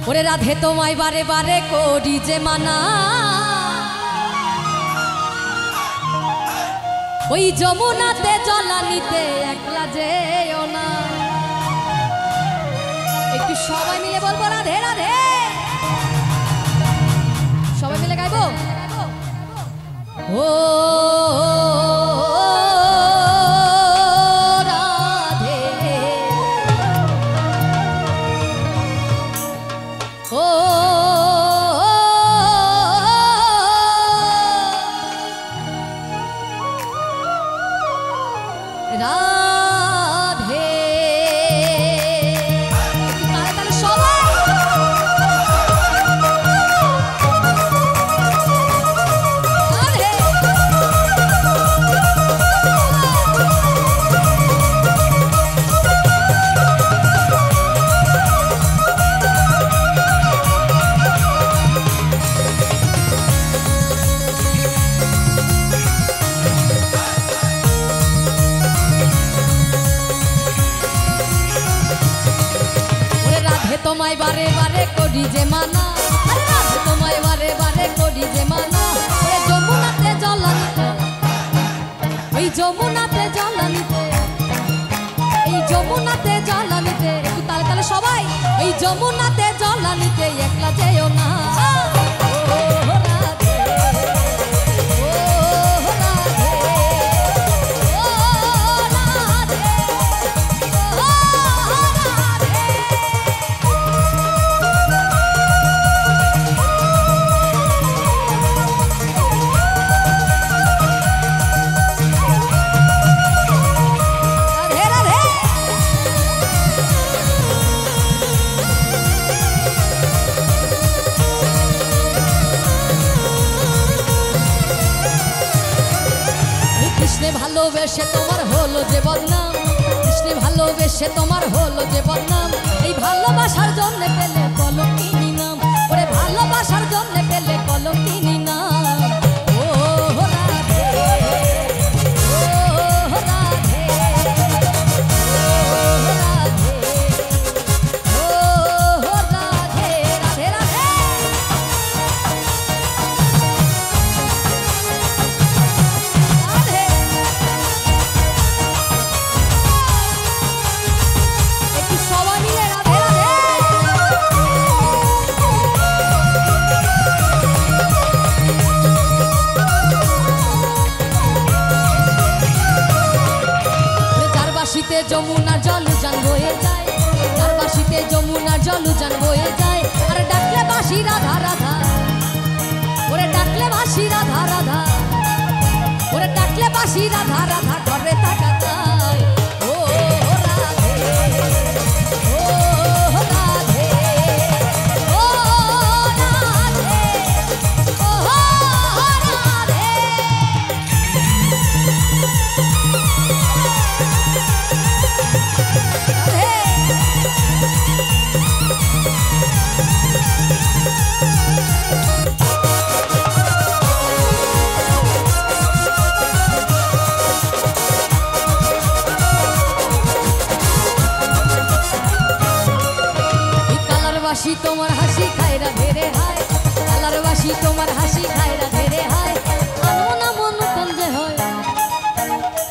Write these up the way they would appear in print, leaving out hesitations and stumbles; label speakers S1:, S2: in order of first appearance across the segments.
S1: ওরে রাধে তোমায় বারে বারে করি যে মানা, ওই যমুনাতে জলা নিতে একলা যেও না। একটু সবাই মিলে বলবো রাধে রাধে, সবাই মিলে গাইবো। ও রাধে ও রাধে। তাহলে সবাই তোমায় বারে বারে করি যে মানা, আরে রাধে তোমায় বারে বারে করি যে মানা, ওই যমুনাতে জলা নিতে, ওই যমুনাতে জলা নিতে, এই যমুনাতে জলা নিতে। একটু তালে তালে সবাই, ওই যমুনাতে জলা নিতে একলা যেও না। ভালোবেসে তোমার হলো যে বদনাম, কৃষ্ণে ভালোবেসে তোমার হলো যে বদনাম, এই ভালোবাসার জন্য পেলে কলঙ্কিনী নাম, ওরে ভালোবাসার জন্য পেলে কলঙ্কিনী নাম। ও রাধে ও রাধে ও রাধে ও রাধে রাধে রাধে। যমুনার জল উজান বয়ে যায়, তার বাঁশিতে যমুনার জল উজান বয়ে যায়, আর ডাকলে বাঁশি রাধা রাধা, ওরে ডাকলে বাঁশি রাধা রাধা, ওরে ডাকলে বাঁশি রাধা রাধা ঘরে থাকা যায়। ও রাধে ও রাধে ও রাধে ও রাধে। বাসি তোমার হাসি খায় রাধে রে হায়, কালার বাসি তোমার হাসি খায় রাধে রে হায়, আনবো না মন তান যে হয়,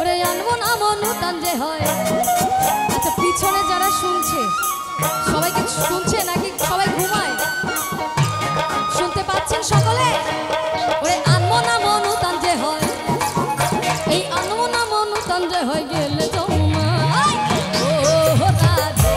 S1: ওরে আনবো না মন তান যে হয়। আচ্ছা পিছনে যারা শুনছে সবাই কি শুনছে নাকি সবাই ঘুমায়? শুনতে পাচ্ছেন সকলে? ওরে আনবো না মন তান যে হয়, এই আনবো না মন তান যে হয় গেলে যমুনা। ও রাধে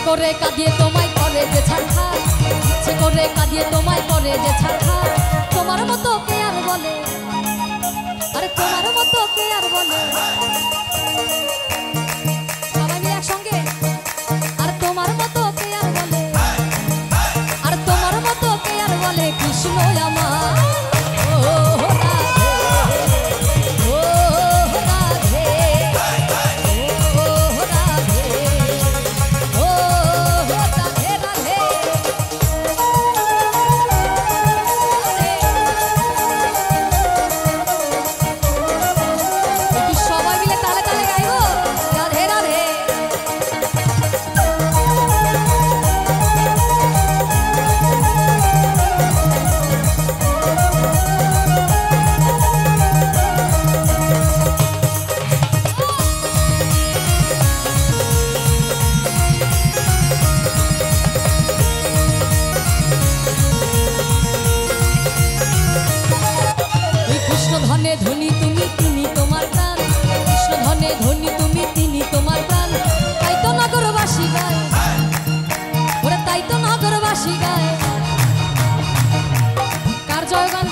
S1: করে কাঁদিয়ে তোমায় করে যে ছাড়খা, ইচ্ছে করে কাঁদিয়ে তোমায় করে যে ছাড়খা, তোমার মতো কে আর বলে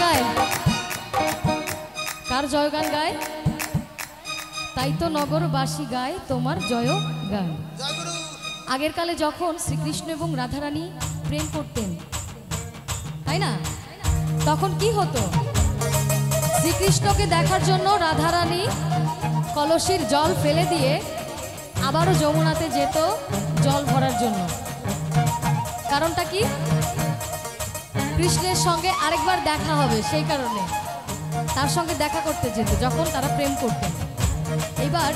S1: গায়? কার জয়গান গায়? তাই তো নগরবাসী গায় তোমার জয় গান। আগের কালে যখন শ্রীকৃষ্ণ এবং রাধারানী প্রেম করতেন, তাই না, তখন কি হতো? শ্রীকৃষ্ণকে দেখার জন্য রাধারানী কলসির জল ফেলে দিয়ে আবারও যমুনাতে যেত জল ভরার জন্য। কারণটা কি? কৃষ্ণের সঙ্গে আরেকবার দেখা হবে, সেই কারণে তার সঙ্গে দেখা করতে যেত যখন তারা প্রেম করতেন। এবার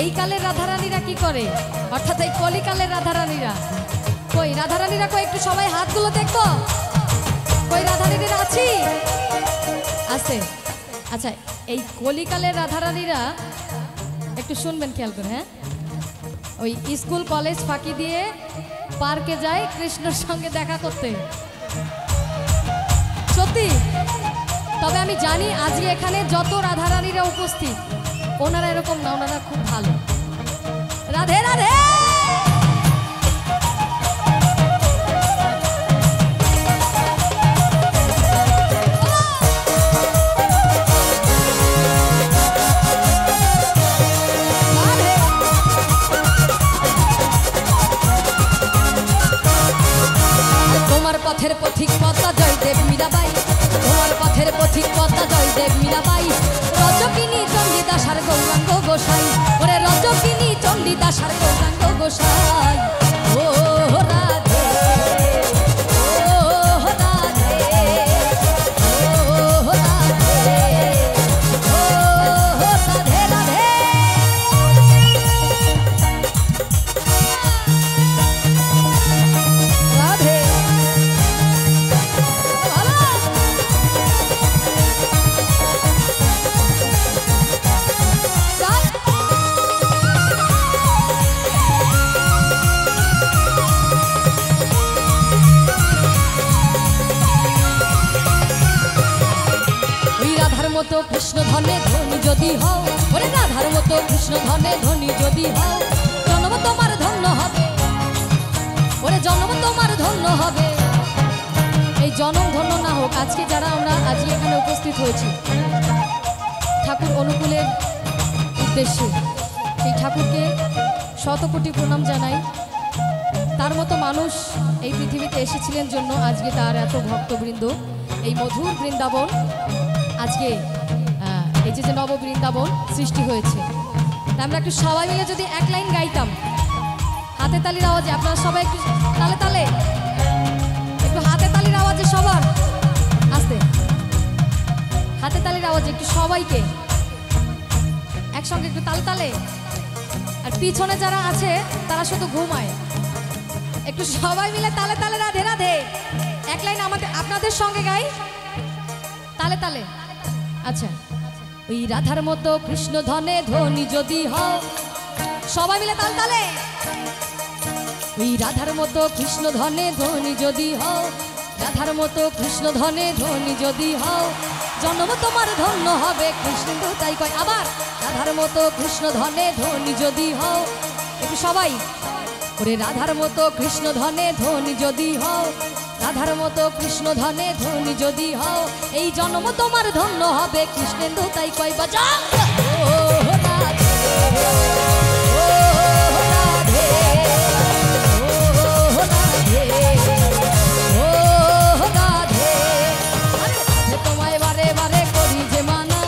S1: এই কালের রাধারানীরা কি করে, অর্থাৎ এই কলিকালের রাধারানীরা কই? রাধারানীরা কই? একটু সবাই হাতগুলো দেখো, কই রাধারানীরা আছি? আছে। আচ্ছা, এই কলিকালের রাধারানীরা একটু শুনবেন, খেয়াল করে। হ্যাঁ, ওই স্কুল কলেজ ফাঁকি দিয়ে পার্কে যায় কৃষ্ণের সঙ্গে দেখা করতে, সত্যি। তবে আমি জানি আজকে এখানে যত রাধারানীরা উপস্থিত, ওনারা এরকম না, ওনারা খুব ভালো। রাধে রাধে। তোমার পথের পথিক পদ্মা জয়দেব মীরাবাই, তোমার পথের পথিক পদ্মা জয়দেব মীরাবাই, রজকিনী চণ্ডীদাস আর গৌরাঙ্গ গোসাই, ওরে রজকিনী চণ্ডীদাস আর গৌরাঙ্গ গোসাই। ও রাধে, ও রাধে, ও রাধে, ও রাধে রাধে। রাধে মতো কৃষ্ণ ধনে ধনী যদি হও, ওরে রাধার মতো কৃষ্ণ ধনে ধনী যদি হও, জন্ম তোমার ধন্য হবে, ওরে জন্ম তোমার ধন্য হবে। এই জন্ম ধন্য না হোক, আজকে যারা আমরা আজকে এখানে উপস্থিত হয়েছি ঠাকুর অনুকূলের উদ্দেশ্যে, সেই ঠাকুরকে শতকোটি প্রণাম জানাই। তার মতো মানুষ এই পৃথিবীতে এসেছিলেন জন্য আজকে তার এত ভক্তবৃন্দ, এই মধুর বৃন্দাবন, আজকে এই যে নব বৃন্দাবন সৃষ্টি হয়েছে। আমরা একটু সবাই মিলে যদি এক লাইন গাইতাম, হাতে তালির আওয়াজে, আপনারা সবাই একটু তালে তালে, একটু হাতে তালির আওয়াজে সবার, আস্তে হাতে তালির আওয়াজে একটু সবাইকে একসঙ্গে একটু তালে তালে। আর পিছনে যারা আছে তারা শুধু ঘুমায়, একটু সবাই মিলে তালে তালে রাধে রাধে এক লাইন আমাদের আপনাদের সঙ্গে গাই তালে তালে। আচ্ছা, ওই রাধার মতো কৃষ্ণ ধনে ধনী যদি হও, সবাই মিলে তাল তালে। ওই রাধার মতো কৃষ্ণ ধনে ধনী যদি হও, রাধার মতো কৃষ্ণ ধনে ধনী যদি হও, জন্ম তোমার ধন্য হবে কৃষ্ণ। তাই কয় আবার, রাধার মতো কৃষ্ণ ধনে ধনী যদি হও, একটু সবাই, ওরে রাধার মতো কৃষ্ণ ধনে ধনী যদি হও, রাধার মতো কৃষ্ণ ধনে ধনী যদি হও, এই জন্ম তোমার ধন্য হবে কৃষ্ণেন্দু। তাই কয় বাজা ও রাধে, ও রাধে, ও রাধে, ও রাধে। আরে তোমায় বারে বারে করি যে মানা,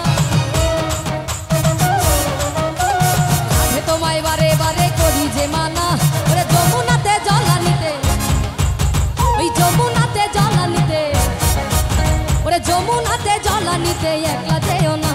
S1: আরে তোমায় বারে বারে করি যে মানা, ওরে যমুনাতে জল আনিতে, ওই যমুনাতে জল আনিতে, ওরে যমুনাতে জল আনিতে একলা যেও না।